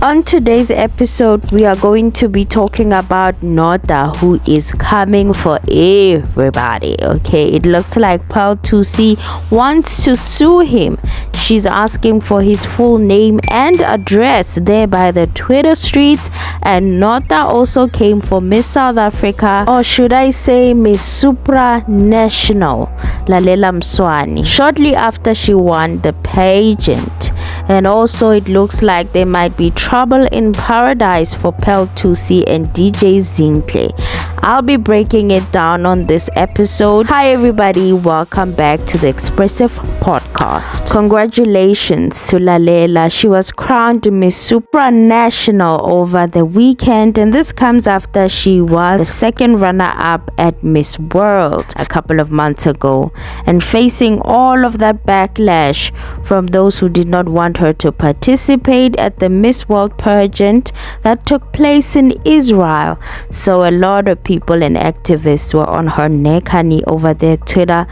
On today's episode, we are going to be talking about Nota, who is coming for everybody. Okay, it looks like Thusi wants to sue him. She's asking for his full name and address there by the Twitter streets. And Nota also came for Miss South Africa, or should I say Miss Supranational, Lalela Mswane, shortly after she won the pageant. And also it looks like there might be trouble in paradise for Thusi and DJ Zinhle. I'll be breaking it down on this episode. Hi everybody, welcome back to the Expressive podcast. Congratulations to Lalela. She was crowned Miss Supranational over the weekend, and this comes after she was the second runner-up at Miss World a couple of months ago, and facing all of that backlash from those who did not want her to participate at the Miss World pageant that took place in Israel. So a lot of people and activists were on her neck, honey, over their Twitter,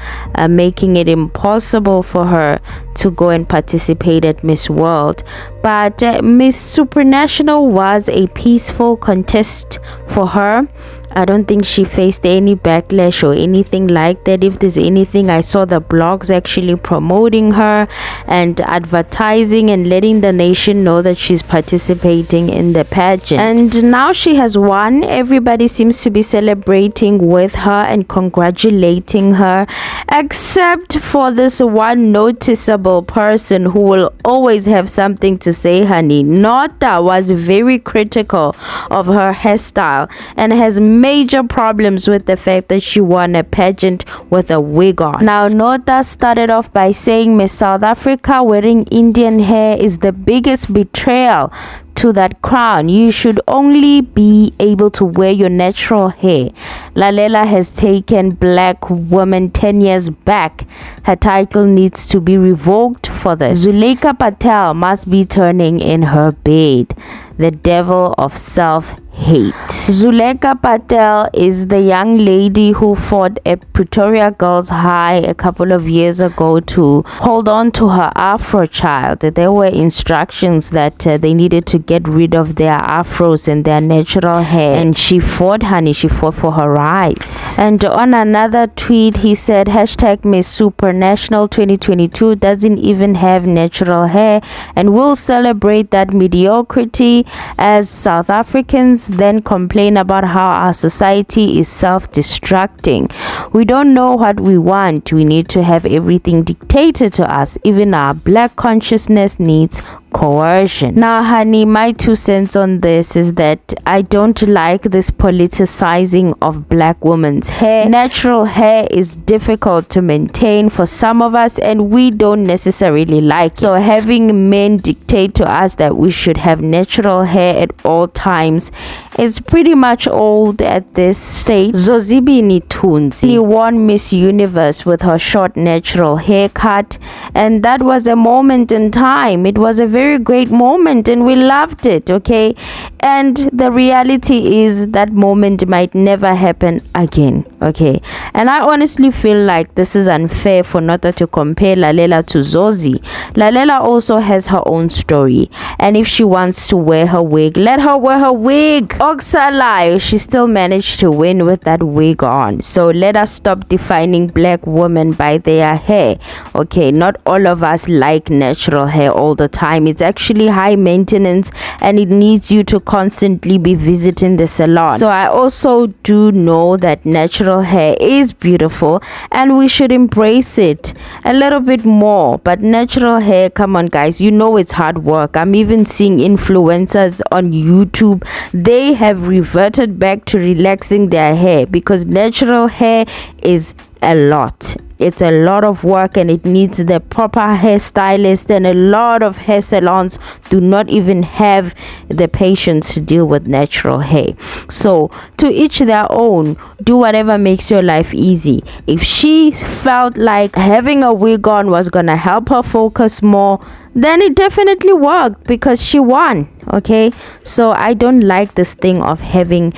making it impossible for her to go and participate at Miss World. But Miss Supranational was a peaceful contest for her. I don't think she faced any backlash or anything like that. If there's anything, I saw the blogs actually promoting her and advertising and letting the nation know that she's participating in the pageant. And now she has won. Everybody seems to be celebrating with her and congratulating her, except for this one noticeable person who will always have something to say, honey. Nota was very critical of her hairstyle and has major problems with the fact that she won a pageant with a wig on. Now, Nota started off by saying Miss South Africa wearing Indian hair is the biggest betrayal to that crown. You should only be able to wear your natural hair. Lalela has taken black woman 10 years back. Her title needs to be revoked for this. Zuleka Patel must be turning in her bed. The devil of self-hate. Zuleka Patel is the young lady who fought at Pretoria Girls High a couple of years ago to hold on to her Afro child. There were instructions that they needed to get rid of their afros and their natural hair, and she fought, honey. She fought for her rights. And on another tweet, he said hashtag Miss Supranational 2022 doesn't even have natural hair, and we'll celebrate that mediocrity as South Africans then complain about how our society is self-destructing. We don't know what we want. We need to have everything dictated to us. Even our black consciousness needs coercion. Now, honey, my 2 cents on this is that I don't like this politicizing of black women's hair. Natural hair is difficult to maintain for some of us, and we don't necessarily like it. So having men dictate to us that we should have natural hair at all times is pretty much old at this stage. Zozibini Thusi won Miss Universe with her short natural haircut, and that was a moment in time. It was a very great moment and we loved it, okay? And the reality is that moment might never happen again, okay? And I honestly feel like this is unfair for Nota to compare Lalela to Zozi. Lalela also has her own story, and if she wants to wear her wig, let her wear her wig. Oxalai, she still managed to win with that wig on. So let us stop defining black women by their hair, okay? Not all of us like natural hair all the time. It's actually high maintenance and it needs you to constantly be visiting the salon. So I also do know that natural hair is beautiful and we should embrace it a little bit more. But natural hair, come on guys, you know it's hard work. I'm even seeing influencers on YouTube, they have reverted back to relaxing their hair because natural hair is a lot. It's a lot of work and it needs the proper hairstylist, and a lot of hair salons do not even have the patience to deal with natural hair. So to each their own. Do whatever makes your life easy. If she felt like having a wig on was gonna help her focus more, then it definitely worked because she won, okay? So I don't like this thing of having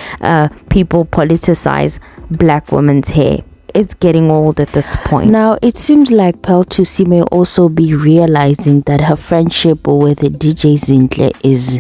people politicize black women's hair. it's getting old at this point. Now, it seems like Thusi may also be realizing that her friendship with DJ Zinhle is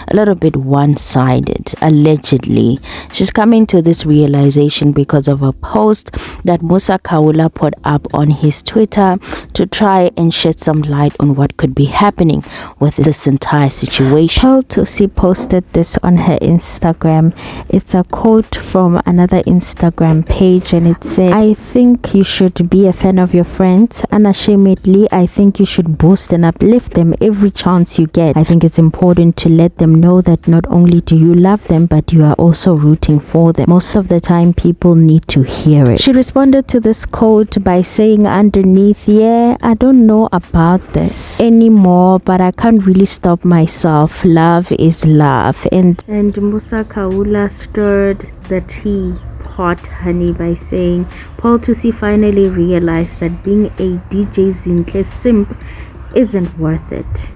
a little bit one-sided, allegedly. She's coming to this realization because of a post that Musa Kaula put up on his Twitter to try and shed some light on what could be happening with this entire situation. Thusi posted this on her Instagram. It's a quote from another Instagram page, and it says, "I think you should be a fan of your friends. Unashamedly, I think you should boost and uplift them every chance you get. I think it's important to let them know that not only do you love them, but you are also rooting for them. Most of the time, people need to hear it." She responded to this quote by saying underneath, "Yeah, I don't know about this anymore, but I can't really stop myself. Love is love." And Musa Kaula stirred the tea pot, honey, by saying Thusi finally realized that being a DJ Zinhle simp isn't worth it.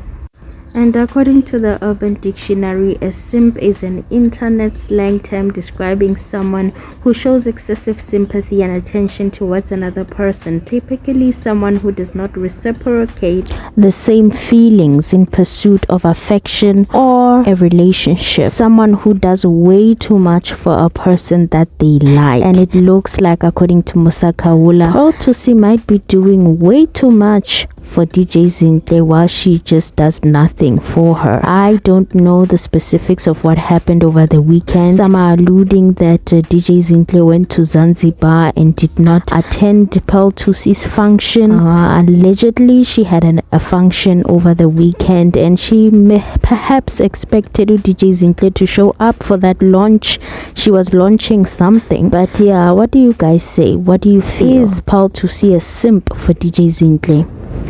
And according to the Urban Dictionary, a simp is an internet slang term describing someone who shows excessive sympathy and attention towards another person, typically someone who does not reciprocate the same feelings in pursuit of affection or a relationship. Someone who does way too much for a person that they like. And it looks like, according to Musa Kaula, Thusi might be doing way too much for DJ Zinhle while she just does nothing for her. I don't know the specifics of what happened over the weekend. Some are alluding that DJ Zinhle went to Zanzibar and did not attend Thusi's function. Allegedly, she had a function over the weekend, and she perhaps expected DJ Zinhle to show up for that launch. She was launching something. But yeah, what do you guys say? What do you feel? Is Thusi a simp for DJ Zinhle?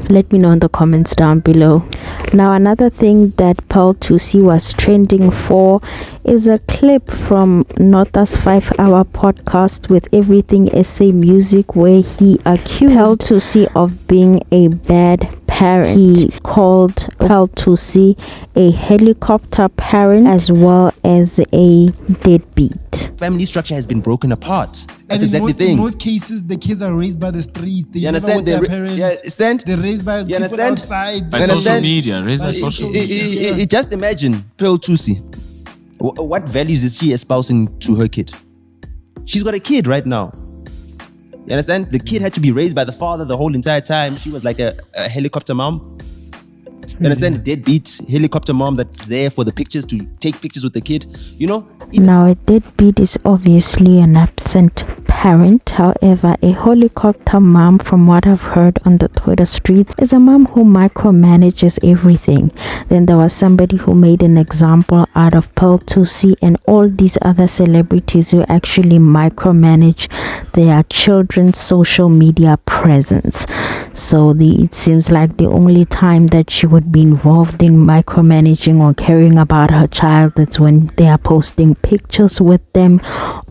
Let me know in the comments down below. Now, another thing that Thusi was trending for is a clip from Nota's 5-hour podcast with Everything SA Music, where he accused Thusi of being a bad parent. He called Thusi a helicopter parent as well as a deadbeat. Family structure has been broken apart. That's and exactly the thing. In most cases, the kids are raised by the street. They you understand? Their parents. They're raised by you people understand? outside. By social media. Raised by social media. Just imagine Thusi. What values is she espousing to her kid? She's got a kid right now. You understand? The kid had to be raised by the father the whole entire time. She was like a helicopter mom. You understand? A deadbeat helicopter mom that's there for the pictures, to take pictures with the kid. You know? Now, a deadbeat is obviously an absent parent. However, a helicopter mom, from what I've heard on the Twitter streets, is a mom who micromanages everything. Then there was somebody who made an example out of Thusi and all these other celebrities who actually micromanage their children's social media presence. So it seems like the only time that she would be involved in micromanaging or caring about her child, that's when they are posting pictures with them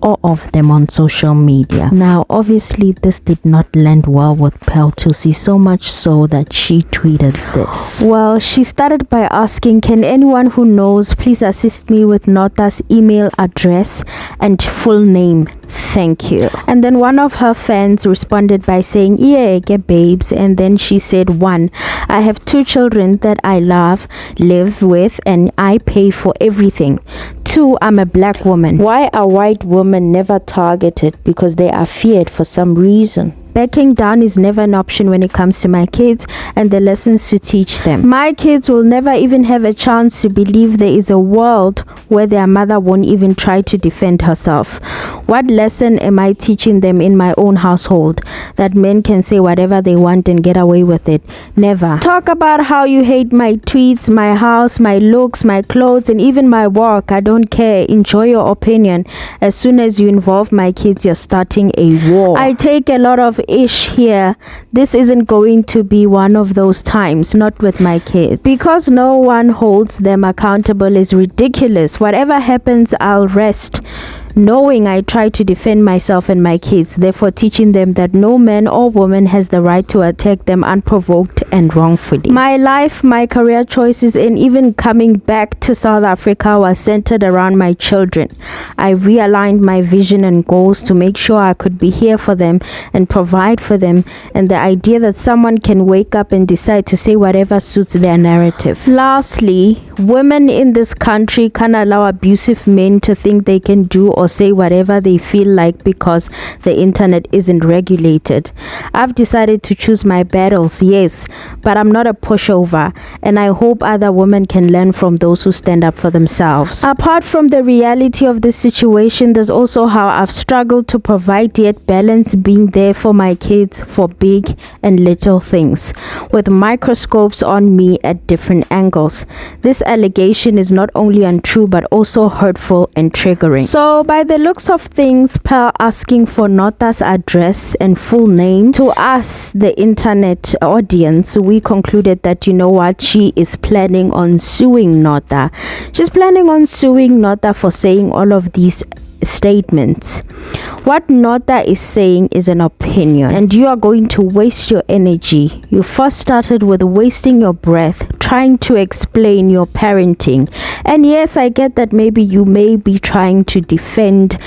or of them on social media. Now, obviously, this did not land well with Thusi, so much so that she tweeted this. Well, she started by asking, "Can anyone who knows please assist me with Nota's email address and full name? Thank you." And then one of her fans responded by saying, "Yeah, get babes." And then she said, "1, I have 2 children that I live with, and I pay for everything. 2, I'm a black woman. Why are white women never targeted? Because they are feared for some reason. Backing down is never an option when it comes to my kids and the lessons to teach them. My kids will never even have a chance to believe there is a world where their mother won't even try to defend herself. What lesson am I teaching them in my own household? That men can say whatever they want and get away with it? Never. Talk about how you hate my tweets, my house, my looks, my clothes, and even my work. I don't care. Enjoy your opinion. As soon as you involve my kids, you're starting a war. I take a lot of ish here. This isn't going to be one of those times, not with my kids. Because no one holds them accountable is ridiculous. Whatever happens, I'll rest. knowing I try to defend myself and my kids, therefore teaching them that no man or woman has the right to attack them unprovoked and wrongfully. My life, my career choices, and even coming back to South Africa was centered around my children. I realigned my vision and goals to make sure I could be here for them and provide for them, and the idea that someone can wake up and decide to say whatever suits their narrative. Lastly, women in this country can't allow abusive men to think they can do or say whatever they feel like because the internet isn't regulated. I've decided to choose my battles, yes, but I'm not a pushover, and I hope other women can learn from those who stand up for themselves. Apart from the reality of this situation, there's also how I've struggled to provide yet balance, being there for my kids for big and little things, with microscopes on me at different angles. This allegation is not only untrue but also hurtful and triggering. So by the looks of things, per asking for Nota's address and full name to us, the internet audience, we concluded that, you know what, she is planning on suing Nota. She's planning on suing Nota for saying all of these statements. What Nota is saying is an opinion, and you are going to waste your energy. You first started with wasting your breath trying to explain your parenting, and yes, I get that maybe you may be trying to defend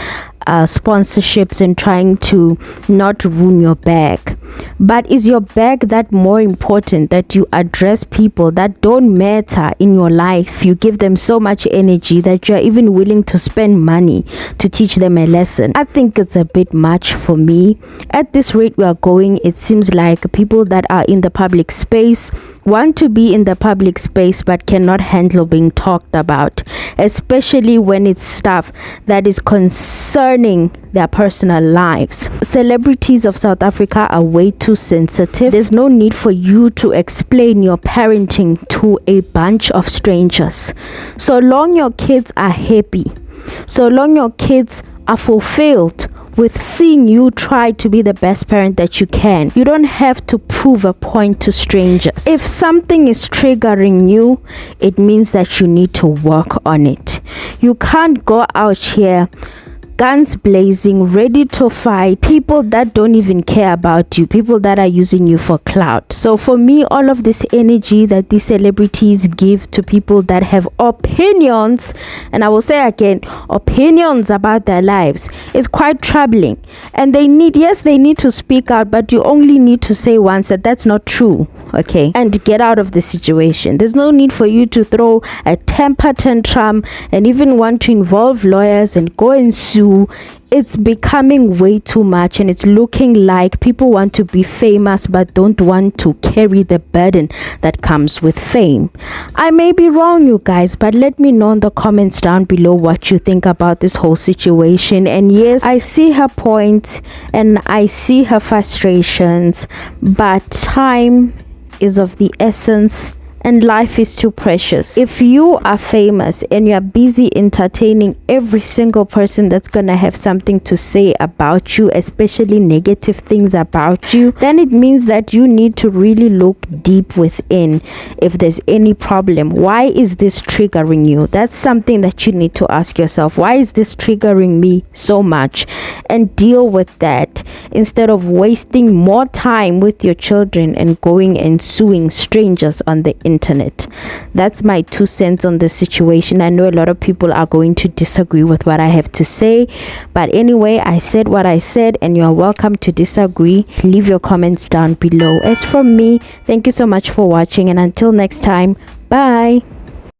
sponsorships and trying to not ruin your bag, but is your bag that more important that you address people that don't matter in your life? You give them so much energy that you're even willing to spend money to teach them a lesson. I think it's a bit much for me. At this rate we are going, it seems like people that are in the public space want to be in the public space but cannot handle being talked about, especially when it's stuff that is concerning their personal lives. Celebrities of South Africa are way too sensitive. There's no need for you to explain your parenting to a bunch of strangers. So long your kids are happy, so long your kids are fulfilled with seeing you try to be the best parent that you can, you don't have to prove a point to strangers. If something is triggering you, it means that you need to work on it. You can't go out here guns blazing, ready to fight people that don't even care about you, people that are using you for clout. So for me, all of this energy that these celebrities give to people that have opinions, and I will say again, opinions about their lives, is quite troubling. And they need to speak out, but you only need to say once that that's not true, okay, and get out of the situation. There's no need for you to throw a temper tantrum and even want to involve lawyers and go and sue. It's becoming way too much, and it's looking like people want to be famous but don't want to carry the burden that comes with fame. I may be wrong, you guys, but let me know in the comments down below what you think about this whole situation. And yes, I see her point and I see her frustrations, but time is of the essence and life is too precious. If you are famous and you're busy entertaining every single person that's gonna have something to say about you, especially negative things about you, then it means that you need to really look deep within if there's any problem. Why is this triggering you? That's something that you need to ask yourself. Why is this triggering me so much? And deal with that instead of wasting more time with your children and going and suing strangers on the internet. That's my 2 cents on the situation. I know a lot of people are going to disagree with what I have to say, but anyway, I said what I said, and you are welcome to disagree. Leave your comments down below. As from me, thank you so much for watching, and until next time, bye.